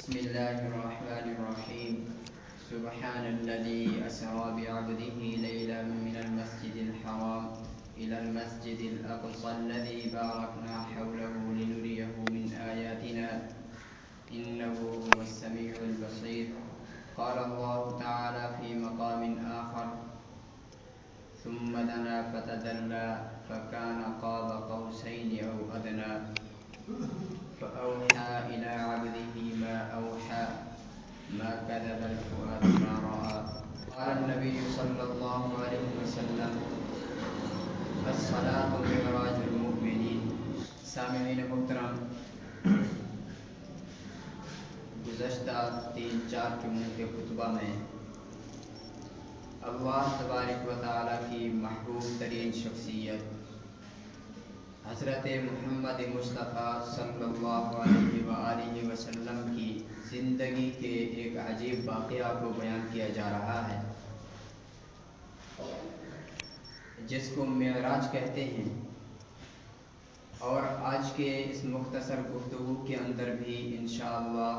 بسم الله الرحمن الرحيم سبحان الذي أسرى بعبده ليلا من المسجد الحرام إلى المسجد الأقصى الذي باركنا حوله لنريه من آياتنا إنه هو السميع البصير. قال الله تعالى في مقام آخر ثم دنا فتدلى فكان قاب قوسين أو أدنى فأوحى إلى عبده ما أوحى ما كذب الفؤاد ما رأى. قال النبي صلى الله عليه وسلم الصلاة معراج المؤمنين. سامعین محترم، گزشتہ 3-4 جمعوں کے خطبہ میں اللہ تبارک و تعالیٰ کی محبوب ترین شخصیت حضرت محمد مصطفیٰ صلی اللہ علیہ وآلہ وسلم کی زندگی کے ایک عجیب واقعہ کو بیان کیا جا رہا ہے جس کو معراج کہتے ہیں، اور آج کے اس مختصر گفتگو کے اندر بھی انشاءاللہ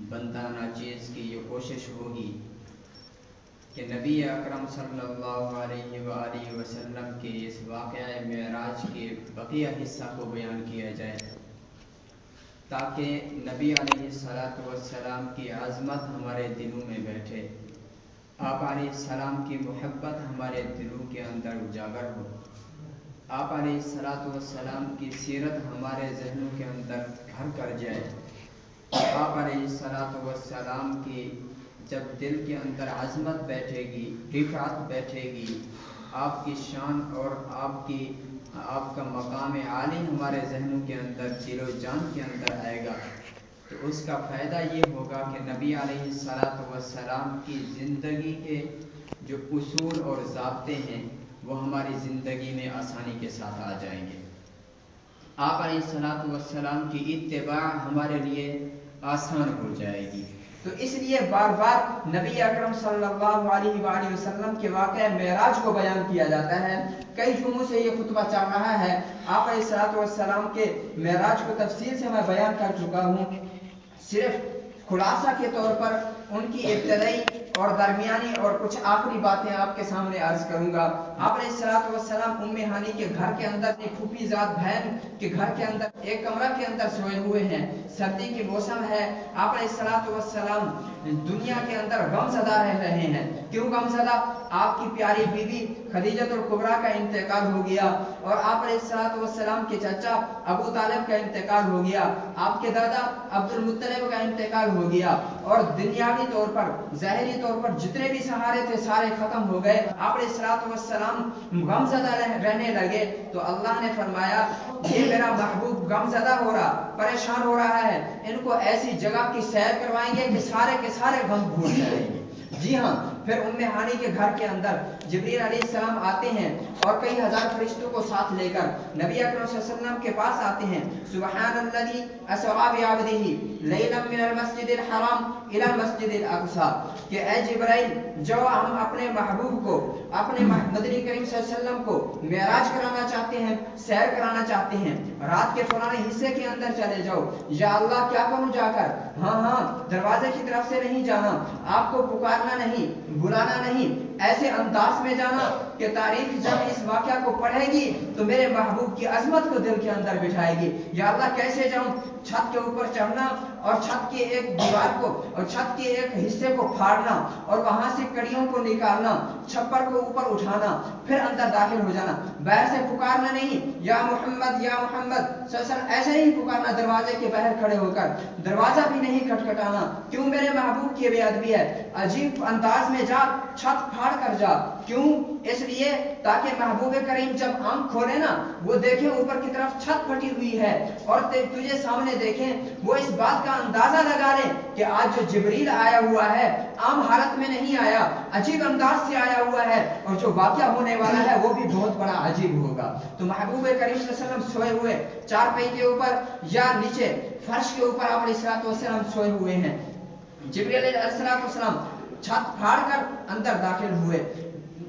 بندہ ناچیز کی یہ کوشش ہوگی کہ نبی اکرم صلی اللہ علیہ وآلہ وسلم کے اس واقعہ معراج کے بقیہ حصہ کو بیان کیا جائے، تاکہ نبی علیہ السلام کی عظمت ہمارے دلوں میں بیٹھے، آپ علیہ السلام کی محبت ہمارے دلوں کے اندر اجاگر ہو، آپ علیہ السلام کی سیرت ہمارے ذہنوں کے اندر گھر کر جائے، آپ علیہ السلام کی جب دل کے اندر عظمت بیٹھے گی، رفعت بیٹھے گی، آپ کی شان اور آپ کا مقام عالی ہمارے ذہنوں کے اندر، دل و جان کے اندر آئے گا، تو اس کا فائدہ یہ ہوگا کہ نبی علیہ السلام کی زندگی کے جو اصول اور ضابطے ہیں وہ ہماری زندگی میں آسانی کے ساتھ آ جائیں گے، آپ علیہ السلام کی اتباع ہمارے لیے آسان ہو جائے گی۔ تو اس لیے بار بار نبی اکرم صلی اللہ علیہ وآلہ وسلم کے واقعہ معراج کو بیان کیا جاتا ہے۔ کئی جمعوں سے یہ خطبہ چل رہا ہے، آپ علیہ السلام کے معراج کو تفصیل سے میں بیان کر چکا ہوں، صرف خلاصہ کے طور پر ان کی ابتدائی اور درمیانی اور کچھ آخری باتیں آپ کے سامنے عرض کروں گا۔ آپ علیہ السلام ام ہانی کے گھر کے اندر، ایک پھوپھی ذات بہن کے گھر کے اندر ایک کمرہ کے اندر سوئے ہوئے ہیں، سردی کی موسم ہے، آپ علیہ السلام دنیا کے اندر غم زدہ رہ رہے ہیں۔ کیوں غم زدہ؟ آپ کی پیاری بیوی خدیجہ الکبریٰ کا انتقال ہو گیا، اور آپ علیہ السلام کے چچا ابو طالب کا انتقال ہو گیا، آپ کے دادا عبد المطلب کا انتقال ہو گیا، اور دنیاوی طور پر، ظاہری طور پر جتنے بھی سہارے تھے سارے ختم ہو گئے۔ آپ علیہ السلام غم زدہ رہنے لگے، تو اللہ نے فرمایا یہ میرا محبوب غم زدہ ہو رہا، پریشان ہو رہا ہے، ان کو ایسی جگہ کی سیر کروائیں گے کہ سارے کے سارے غم بھول جائیں گے۔ جی ہاں، پھر ام ہانی کے گھر کے اندر جبریل علیہ السلام آتے ہیں اور کئی ہزار فرشتوں کو ساتھ لے کر نبی اکرم صلی اللہ علیہ وسلم کے پاس آتے ہیں۔ سبحان الذی اسری بعبدہ لیلا من المسجد الحرام الی المسجد الاقصی، کہ اے جبرائیل، جو ہم اپنے محبوب کو، اپنے مدنی کریم صلی اللہ علیہ وسلم کو معراج کرانا چاہتے ہیں، سیر کرانا چاہتے ہیں، رات کے فلانے حصے کے اندر چلے جاؤ۔ یا اللہ کیا کروں جا کر؟ ہاں دروازے کی طرف سے نہیں جانا، آپ کو پکارنا نہیں، بلانا نہیں، ایسے انداز میں جانا کہ تاریخ جب اس واقعہ کو پڑھے گی تو میرے محبوب کی عظمت کو دل کے اندر بٹھائے گی۔ یا اللہ کیسے جاؤں؟ چھت کے اوپر چڑھنا اور چھت کی ایک دیوار کو اور چھت کے ایک حصے کو پھاڑنا اور وہاں سے کڑیوں کو نکالنا، چھپر کو اوپر اٹھانا، پھر اندر داخل ہو جانا، باہر سے پکارنا نہیں، یا محمد یا محمد صلی اللہ علیہ وسلم، ایسے نہیں پکارنا دروازے کے باہر کھڑے ہو کر، دروازہ بھی نہیں کھٹکھٹانا۔ کیوں؟ میرے محبوب کی بے ادبی ہے، عجیب انداز میں جا، چھت پھاڑ کر جا۔ کیوں؟ اس لیے تاکہ محبوب کریم جب آنکھ کھولے نا، وہ دیکھیں اوپر کی طرف چھت پھٹی ہوئی ہے، اور تجھے سامنے دیکھیں، وہ اس بات کا اندازہ لگا لیں کہ آج جو جبریل آیا ہوا ہے عام حالت میں نہیں آیا، عجیب انداز سے آیا ہوا ہے، اور جو واقعہ ہونے والا ہے وہ بھی بہت بڑا عجیب ہوگا۔ تو محبوب کریم صلی اللہ علیہ وسلم سوئے ہوئے چارپائی کے اوپر یا نیچے فرش کے اوپر آپ علیہ السلام سوئے ہوئے ہیں۔ جبریل علیہ السلام چھت پھاڑ کر اندر داخل ہوئے،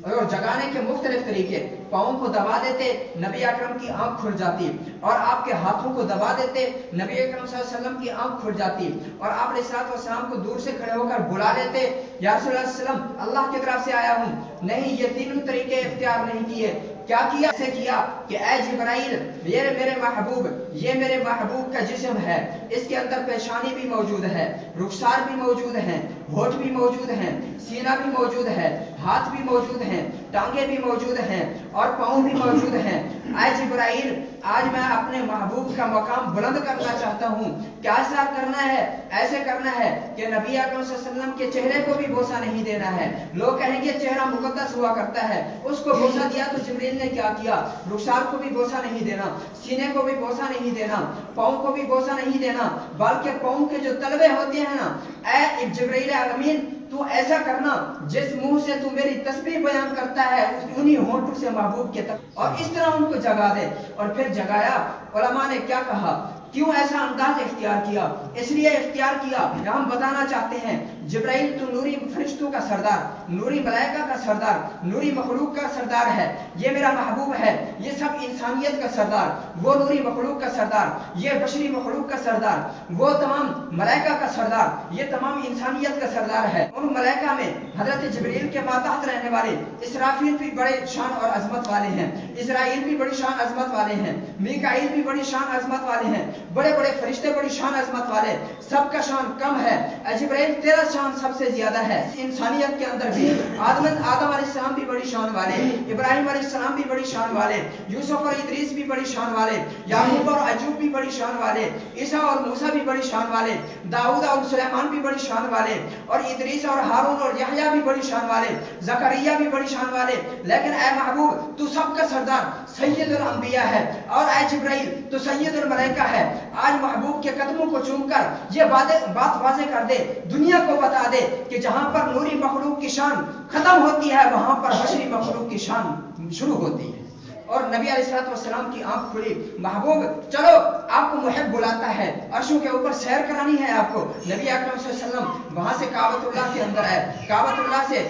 और जगाने के मुख्तलिफ तरीके, पाँव को दबा देते, नबी अकरम की आंख खुल जाती, और आपके हाथों को दबा देते, नबी अकरम सल्लल्लाहु अलैहि वसल्लम की आंख खुल जाती, और आप अलैहिस्सलातु वस्सलाम को दूर से खड़े होकर बुला लेते, या रसूलुल्लाह सल्लल्लाहु अलैहि वसल्लम अल्लाह की तरफ से आया हूँ। नहीं, ये तीनों तरीके इख्तियार नहीं किए। क्या किया? ऐसे किया कि ऐ जिब्राइल, ये मेरे महबूब, ये मेरे महबूब का जिस्म है, इसके अंदर पेशानी भी मौजूद है, रुखसार भी मौजूद हैं, होठ भी मौजूद हैं, सीना भी मौजूद है, हाथ भी मौजूद हैं, टांगे भी मौजूद हैं, और पाँव भी मौजूद हैं। ऐ जिब्राइल, आज मैं अपने महबूब का मकाम बुलंद करना चाहता हूँ। कैसा करना है? ऐसे करना है कि नबी अकरम सल्लल्लाहु अलैहि वसल्लम के चेहरे को भी बोसा नहीं देना है। लोग कहेंगे चेहरा मुकद्दस हुआ करता है, उसको बोसा दिया तो जिब्रील ने क्या किया? रुखसार को भी बोसा नहीं देना, सीने को भी बोसा नहीं देना, पाँव को भी बोसा नहीं देना, बल्कि पाँव के जो तलवे होते हैं ना, ऐ जिब्रील अमीन, तू ऐसा करना जिस मुंह से तू मेरी तस्बीह बयान करता है उन्हीं होठों से महबूब के तक, और इस तरह उनको जगा दे। और फिर जगाया। उलमा ने क्या कहा? क्यों ऐसा अंदाज इख्तियार किया? इसलिए इख्तियार किया, हम बताना चाहते हैं जिब्राइल तो नूरी फरिश्तों का सरदार, नूरी मलाइका का सरदार, नूरी मखलूक का सरदार है। ये मेरा महबूब है, ये सब इंसानियत का सरदार, वो नूरी मखलूक का सरदार, ये बशरी मखलूक का सरदार, वो तमाम मलाइका का सरदार, ये तमाम इंसानियत का सरदार है। उन मलाइका में हजरत जिब्रील के मातहत रहने वाले इसराफील भी बड़े शान और अजमत वाले हैं, इजराइल भी बड़ी शान अजमत वाले हैं, मीकाईल भी बड़ी शान अजमत वाले हैं, बड़े बड़े फरिश्ते बड़ी शान अजमत वाले, सबका शान कम है। जिब्राइल तेरा शान सबसे ज्यादा है। इंसानियत के अंदर भी आदम अलैहिस्सलाम भी बड़ी शान वाले, इब्राहिम अलैहिस्सलाम भी बड़ी शान वाले, यूसुफ और इदरीस भी बड़ी शान वाले, याकूब और अय्यूब भी बड़ी शान वाले, ईसा और मूसा भी बड़ी शान वाले, दाऊद और सुलेमान भी बड़ी शान वाले, और इदरीस और हारून और यहया भी बड़ी शान वाले, जकरिया भी बड़ी शान वाले। लेकिन ऐ महबूब, तू सबका सरदार सैयदुल अंबिया है, और ऐ जिब्राइल तू सैयदुल मलाइका है। आज महबूब के कदमों को चूमकर ये बात वाज़ेह कर दे, दुनिया को बता दे कि जहां पर नूरी मखलूक की शान खत्म होती है, वहां पर बशरी मखलूक की शान शुरू होती है। और नबी अलैहिस्सलातु वस्सलाम की आंख खुली, महबूब चलो, आपको मुहिब बुलाता है, अर्शों के ऊपर सैर करानी है आपको। नबी अकरम सल्लल्लाहु अलैहि वसल्लम वहां से काबतुल्लाह के अंदर आए। काबतुल्लाह से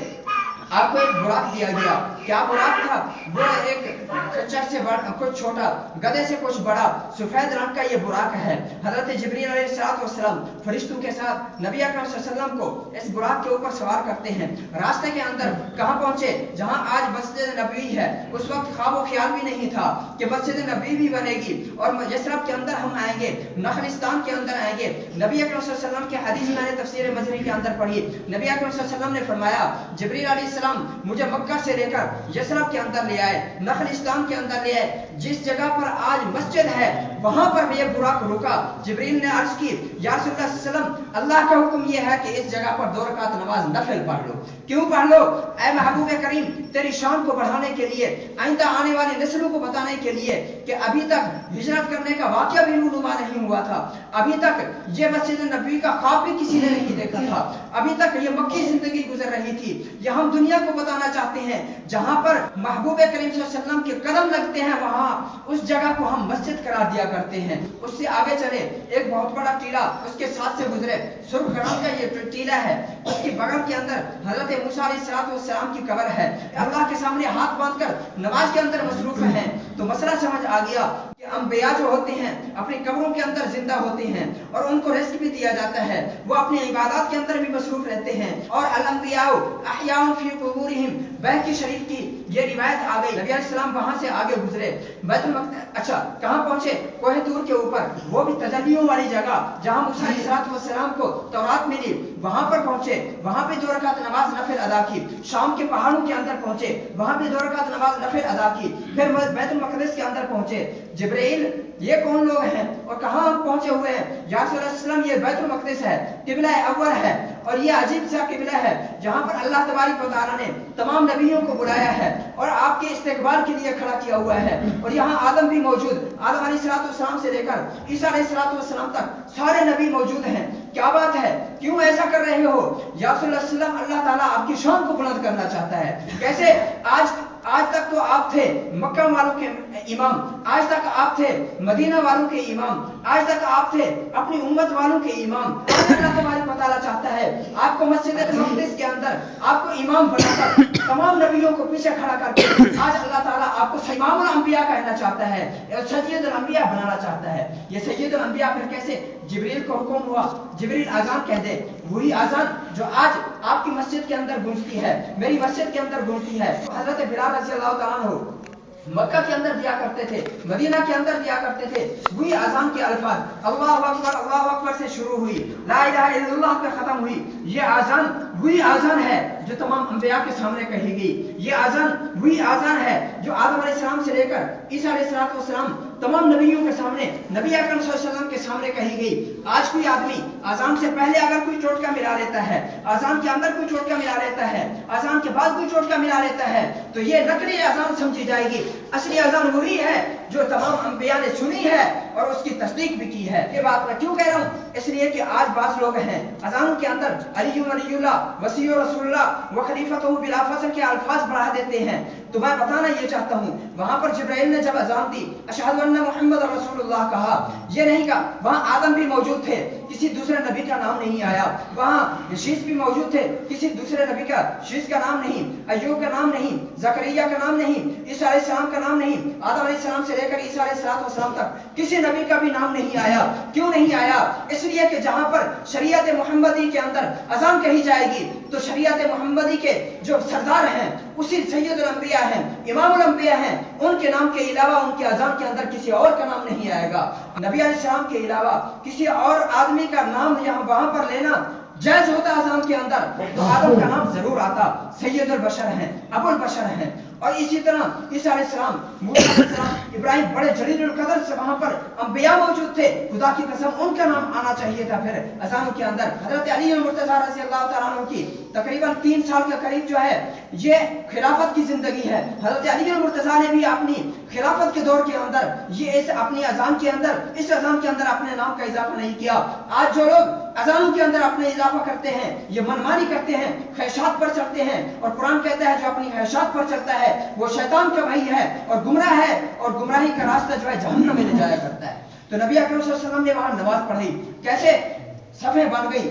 आपको एक बुराक दिया गया। क्या बुराक था? वो एक खच्चर से कुछ छोटा, गधे से कुछ बड़ा, सफेद रंग का ये बुराक है। हजरत जिब्रील अलैहिस्सलाम फरिश्तों के साथ नबी अकरम सल्लल्लाहु अलैहि वसल्लम को इस बुराक के ऊपर सवार करते हैं। रास्ते के अंदर कहाँ पहुंचे? जहां आज मस्जिद नबवी है। उस वक्त ख्वाब ख्याल भी नहीं था कि मस्जिद नबवी भी बनेगी और यसरब के अंदर हम आएंगे, नखलिस्तान के अंदर आएंगे। नबी अकरम सल्लल्लाहु अलैहि वसल्लम की हदीस मैंने तफसीर मजनी के अंदर पढ़ी। नबी अकरम सल्लल्लाहु अलैहि वसल्लम ने फरमाया, जिब्रील अलैहिस्सलाम मुझे मक्का से लेकर यसरब के अंदर ले आए, नखलिस्तान के अंदर ले आए। जिस जगह पर आज मस्जिद है वहां पर ये बुराक रुका। जिब्रील ने अर्ज की, या रसूलुल्लाह सल्लल्लाहु अलैहि वसल्लम, अल्लाह का हुक्म यह है कि इस जगह पर 2 रकात नमाज नफिल पढ़ लो। क्यों पढ़ लो? ऐ महबूब करीम, तेरी शान को बढ़ाने के लिए, आइंदा आने वाली नस्लों को बताने के लिए कि अभी तक हिजरत करने का वाकया भी रूनुमा नहीं हुआ था, अभी तक ये मस्जिद नबवी का ख्वाब भी किसी ने नहीं देखा था, अभी तक ये मक्की जिंदगी गुजर रही थी। ये हम दुनिया को बताना चाहते हैं, जहां पर महबूब करीम सल्लल्लाहु अलैहि वसल्लम के कदम लगते हैं वहां उस जगह को हम मस्जिद करार दिया करते हैं। उससे आगे चले, एक बहुत बड़ा टीला उसके साथ से गुजरे, सुर्ख रंग का ये टीला है, उसके बगल के अंदर हजरत मूसा अलैहिस्सलाम की कब्र है। अल्लाह के सामने हाथ बांधकर नमाज के अंदर मसरूफ हैं। तो मसला समझ आ गया कि अंबिया जो होते हैं अपनी कब्रों के अंदर जिंदा होते हैं और उनको रिस्क भी दिया जाता है, वो अपनी इबादत के अंदर भी मसरूफ रहते हैं। और अल-अंबिया अहयाउन फी कुबूरिहिम, बैकी शरीफ की ये रिवायत आ गई। नबी अलैहिस्सलाम वहां से आगे गुजरे, बैतुल मक़दस, अच्छा कहां पहुंचे? कोहे तूर के ऊपर, वो भी तजल्लियों वाली जगह जहां मूसा अलैहिस्सलाम को तौरात मिली, वहां पर पहुंचे, वहां पे 2 रकात नमाज नफिल अदा की। शाम के पहाड़ों के अंदर पहुंचे, वहां पे 2 रकात नमाज नफिल अदा की। फिर बैतुल मक़दस के अंदर पहुंचे। जिब्रील, ये कौन लोग हैं और कहां हम पहुंचे हुए हैं? या रसूल अल्लाह, ये बैतुल मक़दस है, किबला अव्वल है, और ये अजीब सा किबला है जहां पर अल्लाह तबारक व तआला ने तमाम नबियों को बुलाया है और आपके इस्तेकबाल के लिए खड़ा किया हुआ है। और यहाँ आदम भी मौजूद, आदम अलैहिस्सलाम से लेकर ईसा अलैहिस्सलाम तक सारे नबी मौजूद हैं। क्या बात है? क्यों ऐसा कर रहे हो? या रसूल अल्लाह, अल्लाह ताला आपकी शान को बुलंद करना चाहता है। कैसे? आज आज तक तो आप थे मक्का वालों के इमाम, आज तक आप थे मदीना वालों के इमाम, आज तक आप थे अपनी उम्मत वालों के इमाम। आज अल्लाह तबारक व तआला चाहता है आपको मस्जिद मक़दिस के अंदर आपको इमाम बनाकर तमाम नबियों को पीछे खड़ा करके आज अल्लाह ताला आपको इमामुल अंबिया कहना चाहता है, सय्यदुल अंबिया बनाना चाहता है। ये सय्यदुल अंबिया फिर कैसे? जिब्रील को हुक्म हुआ, जिब्रील आजान कह दे, वही आजान जो आज आपकी मस्जिद के अंदर गूंजती है, मेरी मस्जिद के अंदर गूंजती है। हजरत बिलाल रज़ी अल्लाह तआला अन्हु मक्का के अंदर दिया करते थे, मदीना के अंदर दिया करते थे। वही आजान के अल्फाज अल्लाहु अकबर से शुरू हुई, ला इलाहा इल्लल्लाह पे खत्म हुई। ये आजान वही आजान है जो तमाम अंबिया के सामने कही गई। ये आजान वही आजान है जो आदम अलैहिस्सलाम से लेकर ईसा अलैहिस्सलाम तमाम नबियों के सामने, नबी अकरम सल्लल्लाहु अलैहि वसल्लम के सामने कही गई। आज कोई आदमी आजान से पहले अगर कोई टोटका मिला लेता है, आजान के अंदर कोई टोटका मिला लेता है, आजान के बाद कोई टोटका मिला लेता है, तो ये नकली आजान समझी जाएगी। असली आजान वही है जो तमाम अंबिया ने सुनी है और उसकी तस्दीक भी की है। ये बात मैं क्यों कह रहा हूँ? इसलिए कि आज बास लोग हैं अजानों के अंदर अलीयुल्लाह वसीयु रसूलुल्लाह व खलीफतहु बिला फस्ल के अल्फाज बढ़ा देते हैं। तो मैं बताना ये चाहता हूँ, वहां पर जिब्राइल ने जब अजान दी अशहदु अन्ना मुहम्मद रसूलुल्लाह कहा, ये नहीं कहा। वहां आदम भी मौजूद थे, किसी दूसरे नबी का नाम नहीं आया। वहां शीश भी मौजूद थे, किसी दूसरे नबी का शीश का नाम नहीं, अय्यूब का नाम नहीं, जकरिया का नाम नहीं, ईसा अलैहिस्सलाम का नाम नहीं, आदम अलैहिस्सलाम से लेकर ईसा अलैहिस्सलाम तक किसी नबी का भी नाम नहीं आया। क्यों नहीं आया? इसलिए कि जहां पर शरीयत मुहम्मदी के अंदर अजान कही जाएगी तो शरीयत मुहम्मदी के जो सरदार हैं, उसी सैयदुल अंबिया हैं, इमामुल अंबिया हैं, उनके नाम के अलावा उनके अजान के अंदर किसी और का नाम नहीं आएगा। नबी अलैहिस्सलाम के अलावा किसी और आदमी का नाम यहाँ वहां पर लेना जायज होता अजान के अंदर, तो आदम का नाम जरूर आता, सैयदुल बशर हैं, अबुल बशर हैं। और इसी तरह ईसा अलैहिस्सलाम, मूसा अलैहिस्सलाम, इब्राहिम, बड़े जलीलुल कदर से वहां पर अंबिया मौजूद थे। खुदा की कसम उनका नाम आना चाहिए था फिर अजानों के अंदर। हजरत अली मुर्तज़ा रज़ी अल्लाह तआला अन्हु की तकरीबन 3 साल के करीब जो है ये खिलाफत की जिंदगी है। हजरत अली मुर्तज़ा ने भी अपनी खिलाफत के दौर के अंदर ये इस अपनी अजान के अंदर, इस अजान के अंदर अपने नाम का इजाफा नहीं किया। आज जो लोग अजानों के अंदर अपने इजाफा करते हैं, ये मनमानी करते हैं, ख्वाहिशात पर चलते हैं, और कुरान कहता है जो अपनी ख्वाहिशात पर चलता है वो शैतान का भाई है और गुमराह है, और गुमराही का रास्ता जो है जहन्नम में ले जाया करता है। तो नबी अकरम सल्लल्लाहु अलैहि वसल्लम ने वहां नमाज पढ़ी, कैसे सफ़ें बन गई।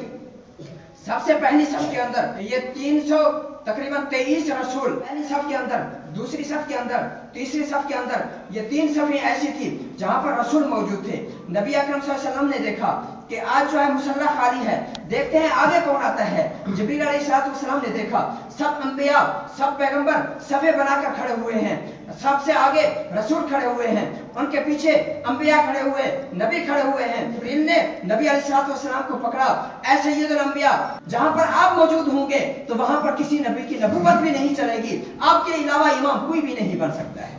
सबसे पहली सफ के अंदर ये 300 तकरीबन 23 रसूल, पहली सफ के अंदर, दूसरी सफ के अंदर, तीसरी सफ के अंदर, ये 3 सफ़ें ऐसी थी जहां पर रसूल मौजूद थे। नबी अकरम सल्लल्लाहु अलैहि वसल्लम ने देखा कि आज जो है मुसल्ला खाली है, देखते हैं आगे कौन आता है। जिब्रील अलैहिस्सलाम ने देखा सब अंबिया, सब पैगंबर सफ़े बनाकर खड़े हुए हैं, सबसे आगे रसूल खड़े हुए हैं, उनके पीछे अंबिया खड़े हुए, नबी खड़े हुए हैं। जिब्रील ने नबी अलैहिस्सलाम को पकड़ा, ऐ सय्यदुल अंबिया, जहां पर आप मौजूद होंगे तो वहां पर किसी नबी की नबूवत भी नहीं चलेगी, आपके अलावा इमाम कोई भी नहीं बन सकता है।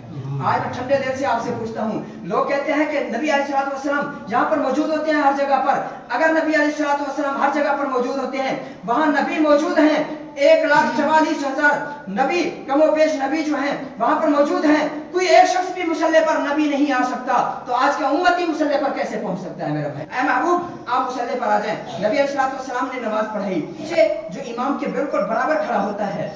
आज मैं ठंडे दिल से आपसे पूछता हूँ, लोग कहते हैं कि नबी अलैहिस्सलाम यहाँ पर मौजूद होते हैं हर जगह पर। अगर नबी अलैहिस्सलाम हर जगह पर मौजूद होते हैं, वहां नबी मौजूद हैं, 1,44,000 नबी कमोबेश नबी जो हैं वहां पर मौजूद हैं, कोई एक शख्स भी मुसल्ले पर नबी नहीं आ सकता, तो आज का उम्मती मुसल्ले पर कैसे पहुंच सकता है मेरा भाई? ऐ महबूब आप मुसल्ले पर आ जाएं। नबी अलैहिस्सलाम ने नमाज पढ़ाई, जो इमाम के बिल्कुल बराबर खड़ा होता है।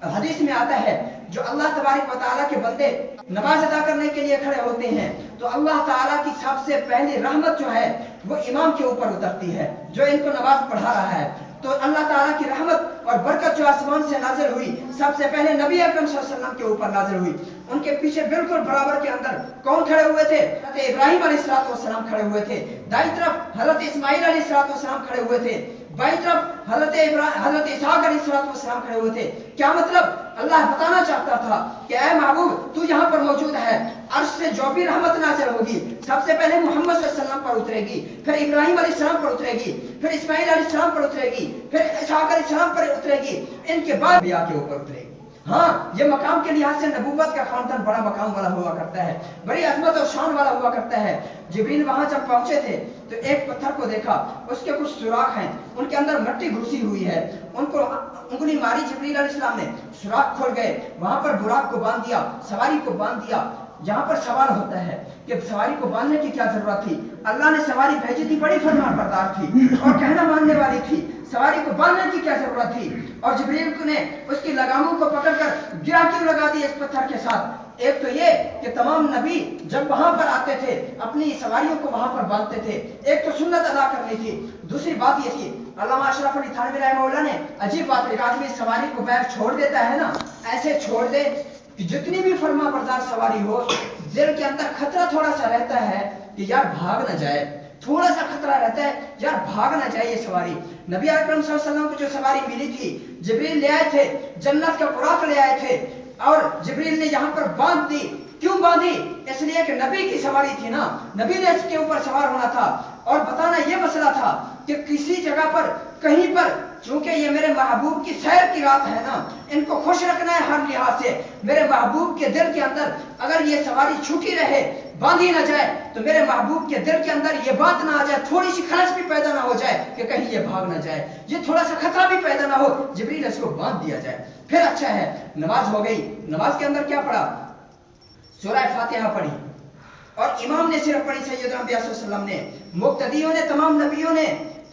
हदीस में आता है जो अल्लाह तबारक व तआला के बंदे नमाज अदा करने के लिए खड़े होते हैं तो अल्लाह ताला की सबसे पहली रहमत जो है वो इमाम के ऊपर उतरती है, जो इनको नमाज पढ़ा रहा है। तो अल्लाह ताला की रहमत और बरकत जो आसमान से नाजिल हुई सबसे पहले नबी अकरम सल्लल्लाहु अलैहि वसल्लम के ऊपर नाजिल हुई। उनके पीछे बिल्कुल बराबर के अंदर कौन खड़े हुए थे? हज़रत इब्राहिम अलैहिस्सलाम खड़े हुए थे, दाईं तरफ हज़रत इस्माइल अलैहिस्सलाम खड़े हुए थे, बाईं तरफ हज़रत इसहाक अलैहिस्सलाम खड़े हुए थे। क्या मतलब? अल्लाह बताना चाहता था कि ऐ महबूब तू यहाँ पर मौजूद है, अर्श से जो भी रहमत नाज़िल होगी सबसे पहले मोहम्मद सल्लल्लाहु अलैहि वसल्लम पर उतरेगी, फिर इब्राहिम अलैहिस्सलाम पर उतरेगी, फिर इस्माइल अलैहिस्सलाम पर उतरेगी, फिर इसहाक अलैहिस्सलाम पर उतरेगी, इनके बाद अंबिया के ऊपर उतरेगी। हाँ, ये मकाम के लिहाज से नबूवत का खानदान बड़ा मकाम वाला हुआ करता है, बड़ी अजमत और शान वाला हुआ करता है। जिब्रील वहां जब पहुंचे थे तो एक पत्थर को देखा, उसके कुछ सुराख हैं, उनके अंदर मिट्टी घुसी हुई है, उनको उंगली मारी जिब्रील अलैहिस्सलाम ने, सुराख खुल गए, वहां पर बुराक को बांध दिया, सवारी को बांध दिया। यहाँ पर सवाल होता है कि सवारी को बांधने की क्या जरूरत थी? अल्लाह ने सवारी भेजी थी, बड़ी फरमानबरदार थी और कहना मानने वाली थी, सवारी को बांधने की क्या जरूरत थी? और जिब्रील ने उसकी लगामों को पकड़कर गिरा क्यों लगा दी इस पत्थर के साथ? एक तो ये कि तमाम नबी जब वहां पर आते थे अपनी सवारियों को वहां पर बांधते थे, एक तो सुन्नत अदा करनी थी। दूसरी बात ये थी, अल्लामा अशरफ अली थानवी रहमतुल्लाह ने अजीब बात है, आदमी सवारी को बैग छोड़ देता है ना, ऐसे छोड़ दे कि जितनी भी फर्मा बरदार सवारी हो, दिल के अंदर खतरा थोड़ा सा रहता है कि यार भाग न जाए, थोड़ा सा खतरा रहता है यार भाग ना जाए ये सवारी। नबी अकरम सल्लल्लाहु अलैहि वसल्लम को जो सवारी मिली थी, जिब्रील ले आए थे, जन्नत का बुराक ले आए थे और जिब्रील ने यहाँ पर बांध दी। क्यों बांधी? इसलिए कि नबी की सवारी थी ना, नबी ने इसके ऊपर सवार होना था और बताना ये मसला था कि किसी जगह पर कहीं पर, चूंकि ये मेरे महबूब की सैर की रात है ना, इनको खुश रखना है हर लिहाज से। मेरे महबूब के दिल के अंदर अगर ये सवारी छूटी रहे, बांधी ना जाए, तो मेरे महबूब के दिल के अंदर ये बात ना आ जाए, थोड़ी सी खलस भी पैदा ना हो जाए कि कहीं ये भाग ना जाए, ये थोड़ा सा खतरा भी पैदा ना हो, जिब्रील इसको बांध दिया जाए, फिर अच्छा है। नमाज हो गई, नमाज के अंदर क्या पढ़ा? सूरह फातिहा पढ़ी और इमाम ने सिर्फ पढ़ी, सैयदना अंबिया सल्लल्लाहु अलैहि वसल्लम ने, मुक्तदियों ने, तमाम नबियों ने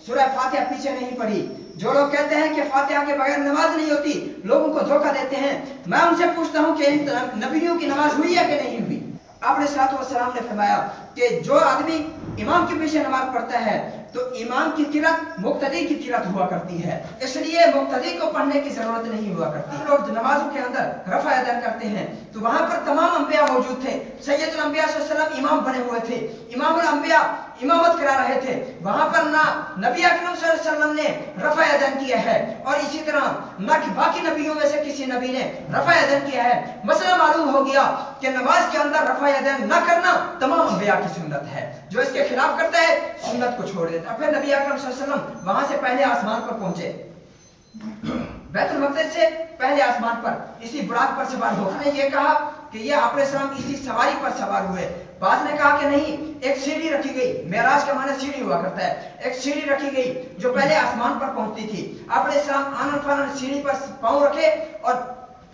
सूरह फातिहा पीछे नहीं पढ़ी। जो लोग कहते हैं कि फातिहा के बगैर नमाज नहीं होती, लोगों को धोखा देते हैं। मैं उनसे पूछता हूं कि इन नबियों की नमाज हुई है कि नहीं हुई? आपने सल्लल्लाहु अलैहि वसल्लम ने फरमाया कि जो आदमी इमाम के पीछे नमाज पढ़ता है तो इमाम की किरत मुक्तदी की किरत हुआ करती है, इसलिए मुक्तदी को पढ़ने की जरूरत नहीं हुआ करती। लोग नमाजों के अंदर रफ़ा अदा करते हैं तो वहां पर तमाम अंबिया मौजूद थे, सैयदुल अंबिया सल्लल्लाहु अलैहि वसल्लम इमाम बने हुए थे, इमामुल अंबिया इमामत करा रहे थे, वहां पर ना नबी अकरम सल्लल्लाहु अलैहि वसल्लम ने रफ़ा अदा किया है और इसी तरह ना कि बाकी नबियों में से किसी नबी ने रफ़ा अदा किया है। मसला मालूम हो गया कि नमाज के अंदर रफ़ा अदा न करना तमाम अंबिया की सुन्नत है, जो इसके खिलाफ करता है सुन्नत को छोड़ देता है। फिर नबी अकरम सल्लल्लाहु अलैहि वसल्लम वहां से पहले आसमान पर पहुंचे, बैतुल मक़दिस से पहले आसमान पर इसी बुराक पर सवार होकर ये कहा कि ये आपने सलाम इसी सवारी पर सवार हुए। बाद ने कहा कि नहीं, एक सीढ़ी रखी गई, मेराज का माना सीढ़ी हुआ करता है, एक सीढ़ी रखी गई जो पहले आसमान पर पहुंचती थी। आपने सलाम आनन फानन सीढ़ी पर पांव रखे और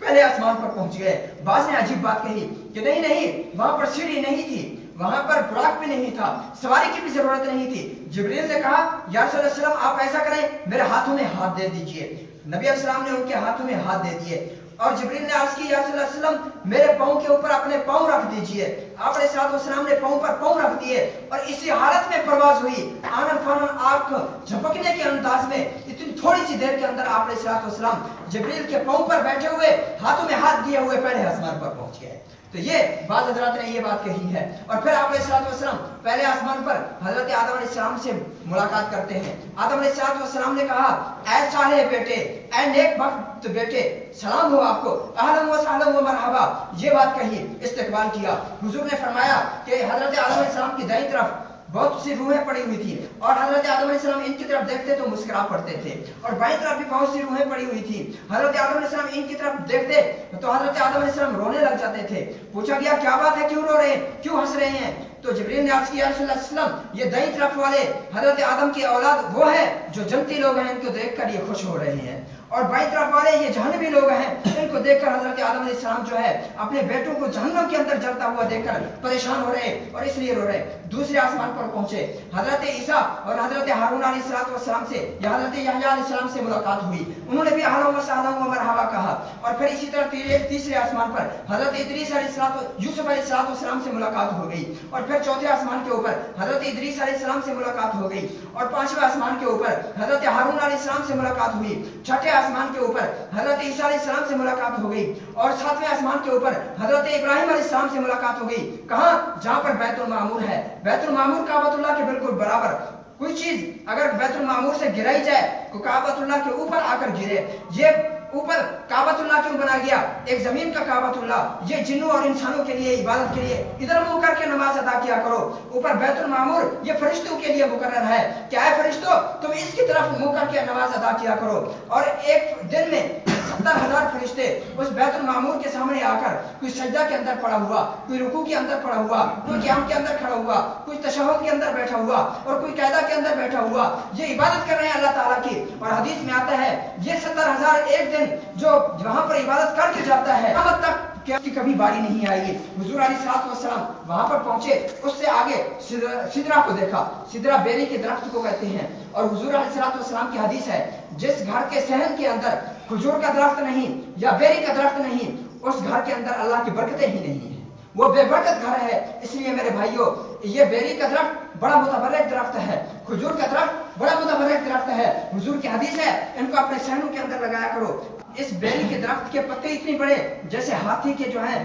पहले आसमान पर पहुंच गए। बाद ने अजीब बात कही कि नहीं नहीं, वहां पर सीढ़ी नहीं थी, वहां पर बुराक भी नहीं था, सवारी की भी जरूरत नहीं थी। जिब्रील ने कहा या रसूल अल्लाह सल्लल्लाहु अलैहि वसल्लम आप ऐसा करें, मेरे हाथों में हाथ दे दीजिए। नबी अस्सलाम ने उनके हाथों में हाथ दे दिए और जिब्रील ने अर्ज की या रसूल अल्लाह सल्लल्लाहु अलैहि वसल्लम मेरे पांव के ऊपर अपने पांव रख दीजिए। आपने सल्लल्लाहु ने पांव पर पांव रख दिए और इसी हालत में परवाज हुई, आनन फानन आंख झपकने के अंदाज में इतनी थोड़ी सी देर के अंदर आपने सल्लल्लाहु जिब्रील के पांव पर बैठे हुए, हाथों में हाथ दिए हुए पहले आसमान पर पहुंच गए। तो ये बाद हजरत ने ये बात कही है। और फिर आपने सल्लल्लाहु पहले आसमान पर हजरत आदम अलैहिस्सलाम से मुलाकात करते हैं। आदम अलैहिस्सलाम ने कहा ऐ सालेह बेटे, ऐ नेक वक्त बेटे, सलाम हो आपको, अहलन व सहलन व मरहबा, ये बात कही, इस्तकबाल किया। हुजूर ने फरमाया कि हजरत आदम अलैहिस्सलाम की दाईं तरफ बहुत सी रूहें पड़ी हुई थी और हजरत आदम अलैहिस्सलाम इनकी तरफ देखते तो मुस्कुरा पड़ते थे और बाईं तरफ भी बहुत सी रूहें पड़ी हुई थी। हजरत आदम अलैहिस्सलाम इनकी तरफ देखते तो हजरत आदम अलैहिस्सलाम रोने लग जाते थे। पूछा गया क्या बात है, क्यों रो रहे हैं, क्यों हंस रहे हैं? तो जिब्रील ने अर्ज किया रसूल अल्लाह ये दाईं तरफ वाले हजरत आदम की औलाद वो है जो जन्नती लोग हैं, इनको देखकर ये खुश हो रहे हैं, और बाईं तरफ वाले ये जहन्नमी लोग हैं, इनको देखकर हजरत आदम अलैहिस्सलाम जो है अपने बेटों को जहन्नम के अंदर जलता हुआ देखकर परेशान हो रहे और इसलिए रो रहे। दूसरे आसमान पर पहुंचे, हजरत ईसा और हजरत हारून अलैहिस्सलाम से या हजरत यहया अलैहिस्सलाम से मुलाकात हुई, उन्होंने भी अहलन व सहलन व मरहबा कहा। और फिर इसी तरह तीसरे आसमान पर हजरत इदरीस यूसुफ अलैहिस्सलाम से मुलाकात हो गई और फिर चौथे आसमान के ऊपर हजरत इदरीस अलैहिस्सलाम से मुलाकात हो गई और पांचवें आसमान के ऊपर हजरत हारून अलैहिस्सलाम से मुलाकात हुई। छठे आसमान के ऊपर हजरत ईसा अलैहिस्सलाम से मुलाकात हो गई और सातवें आसमान के ऊपर हजरत इब्राहिम अलैहिस्सलाम से मुलाकात हो गई। कहां? जहां पर बैतुल मामूर है। बैतुल मामूर काबतुल्लाह के बिल्कुल बराबर। कोई चीज अगर बैतुल मामूर से गिराई जाए तो काबतुल्लाह के ऊपर आकर गिरे। ये ऊपर काबतुल्लाह क्यों बना गया? एक जमीन का काबतुल्लाह, ये जिन्नों और इंसानों के लिए इबादत के लिए इधर मुंह करके नमाज अदा किया करो। ऊपर बैतुल मामूर ये फरिश्तों के लिए मुकर्रर है, क्या है फरिश्तों, तुम इसकी तरफ मुंह करके नमाज अदा किया करो। और एक दिन में 70,000 फरिश्ते उस बैतुल मामूर के सामने आकर, कोई सजदा के अंदर पड़ा हुआ, कोई रुकू के अंदर पड़ा हुआ, कोई क़याम के अंदर खड़ा हुआ, कोई तशहुद के अंदर बैठा हुआ और कोई क़यादा के अंदर बैठा हुआ, ये इबादत कर रहे हैं अल्लाह ताला की। और हदीस में आता है ये 70,000 एक दिन जो वहां पर इबादत करके जाता है, क़यामत तक कि कभी बारी नहीं आएगी। हुजूर अलैहिस्सलाम वहां पर पहुंचे, उससे आगे सिदरा को देखा। सिदरा बेरी के दरख्त को कहते हैं। और हुजूर अलैहिस्सलाम की हदीस है, जिस घर के सहन के अंदर खजूर का दरख्त नहीं या बेरी का दरख्त नहीं, उस घर के अंदर अल्लाह की बरकतें ही नहीं है, वो बेबरकत घर है। इसलिए मेरे भाइयों, ये बेरी का दरख्त बड़ा मुतबर्रक दरख्त है, खजूर का दरख्त बड़ा मुतबर्रक दरख्त है। हुजूर की हदीस है, इनको अपने सहनों के अंदर लगाया करो। इस बेरी के दरख्त के पत्ते इतने बड़े, जैसे हाथी के जो है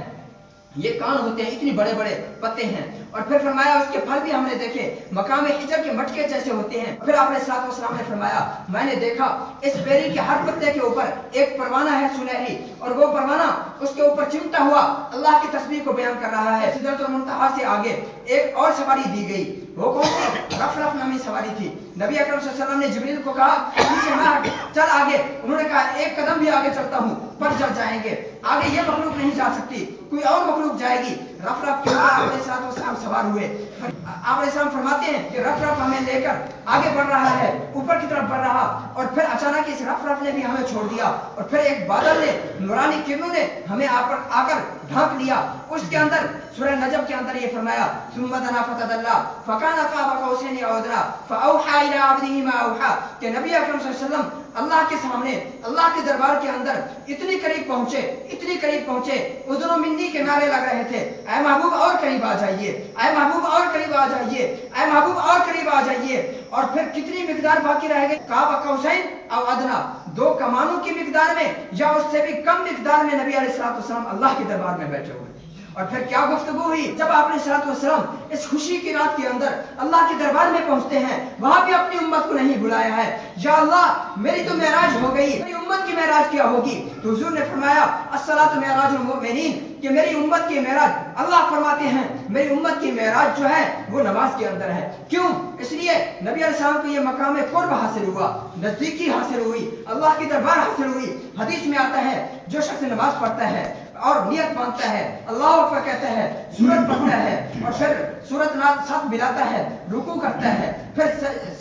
ये कान होते हैं, इतने बड़े बड़े पत्ते हैं। और फिर फरमाया उसके फल भी हमने देखे मकाम हिजर के मटके जैसे होते हैं। फिर आपने सल्लल्लाहु ने फरमाया, मैंने देखा इस बेरी के हर पत्ते के ऊपर एक परवाना है सुनहरी, और वो परवाना उसके ऊपर चिमटा हुआ अल्लाह की तस्बीह को बयान कर रहा है। सिदरतुल मुंतहा से आगे एक और सवारी दी गई, वो कौन सी? रफ नामी सवारी थी। नबी अकरम सल्लल्लाहु अलैहि वसल्लम ने जिब्रील को कहा, पीछे ना हट, चल आगे। उन्होंने कहा, एक कदम भी आगे चलता हूँ पर जल जाएंगे, आगे ये मखलूक नहीं जा सकती, कोई और मखलूक जाएगी। रफ के ऊपर आपने साथ सवार हुए। आप फरमाते हैं कि रफ हमें लेकर आगे बढ़ रहा है, ऊपर की तरफ बढ़ रहा, और फिर अचानक इस रफ ने भी हमें छोड़ दिया, और फिर एक बादल ने, नूरानी किरणों ने हमें आकर ढांक लिया। उसके अंदर सूरह नजम के अंदर ये फरमाया, सुम्मा दना फतदल्ला फकाना काबा कौसैन औ अदना फऔहा इला अब्दिही मा औहा, कि नबी अकरम सल्लल्लाहु अलैहि वसल्लम अल्लाह के सामने, अल्लाह के दरबार के अंदर इतनी करीब पहुंचे, उदनो मिन्नी के नारे लग रहे थे, ऐ महबूब और करीब आ जाइए, ऐ महबूब और करीब आ जाइए, ऐ महबूब और करीब आ जाइए। और फिर कितनी मिकदार बाकी रह गई? काबा कौसैन औ अदना, 2 कमानों की मिकदार में या उससे भी कम मिकदार में नबी अलैहिस्सलाम अल्लाह के दरबार में बैठे हुए। और फिर क्या गुफ्तगू हुई? जब आपने सल्लल्लाहु इस खुशी की रात के अंदर अल्लाह के दरबार में पहुंचते हैं, वहां भी अपनी उम्मत को नहीं बुलाया है। या अल्लाह, मेरी तो मेराज हो गई, मेरी उम्मत की मेराज क्या होगी? तो हुजूर ने फरमाया, अस्सलातु मेराजुल मुमिनीन, कि मेरी उम्मत की मेराज, अल्लाह फरमाते हैं मेरी उम्मत की मेराज जो है वो नमाज के अंदर है। क्यों? इसलिए नबी अलैहिस्सलाम को ये मकाम कुर्ब हासिल हुआ, नजदीकी हासिल हुई, अल्लाह की दरबार हासिल हुई। हदीस में आता है, जो शख्स नमाज पढ़ता है और नियत बांधता है, अल्लाह अकबर कहता है, सूरत पढ़ता है, और फिर सूरत साथ मिलाता है, रुकू करता है, फिर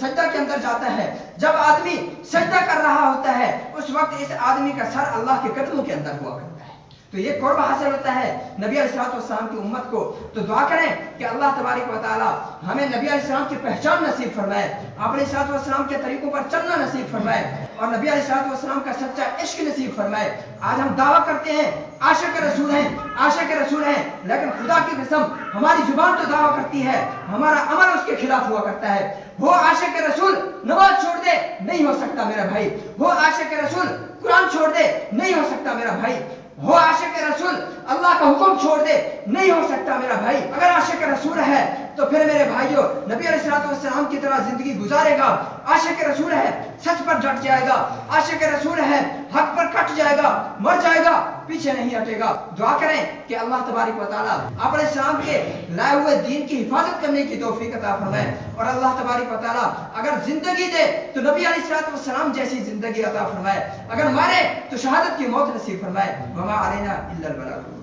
सजदा के अंदर जाता है। जब आदमी सजदा कर रहा होता है, उस वक्त इस आदमी का सर अल्लाह के कदमों के अंदर हुआ करता है। तो ये कुर्ब हासिल होता है नबी अलैहिस्सलाम की उम्मत को। तो दुआ करें कि अल्लाह तबारक व तआला हमें नबी अलैहिस्सलाम की पहचान नसीब फरमाए, आप अलैहिस्सलाम के तरीकों पर चलना नसीब फरमाए, और नबी अलैहिस्सलाम का सच्चा इश्क नसीब फरमाए। आज हम दावा करते हैं आशिक रसूल हैं, लेकिन खुदा की कसम हमारी जुबान तो दावा करती है, हमारा अमल उसके खिलाफ हुआ करता है। वो आशिक रसूल नमाज छोड़ दे, नहीं हो सकता मेरा भाई। वो आशिक रसूल कुरान छोड़ दे, नहीं हो सकता मेरा भाई। हो आशिक रसूल अल्लाह का हुक्म छोड़ दे, नहीं हो सकता मेरा भाई। अगर आशिक रसूल है तो फिर मेरे भाइयों नबी अलैहिस्सलाम की तरह जिंदगी गुजारेगा। आशिक रसूल है, सच पर डट जाएगा। आशिक रसूल है, हक पर कट जाएगा, मर जाएगा, पीछे नहीं हटेगा। दुआ करें कि अल्लाह तबारक व तआला आप अलैहिस्सलाम के लाए हुए दीन की हिफाजत करने की तौफीक अता फरमाए, और अल्लाह तबारक व तआला अगर जिंदगी दे तो नबी अलैहिस्सलाम जैसी जिंदगी अता फरमाए, अगर मारे तो शहादत की मौत नसीब फरमाए। वमा अलैना इल्लल बलाग।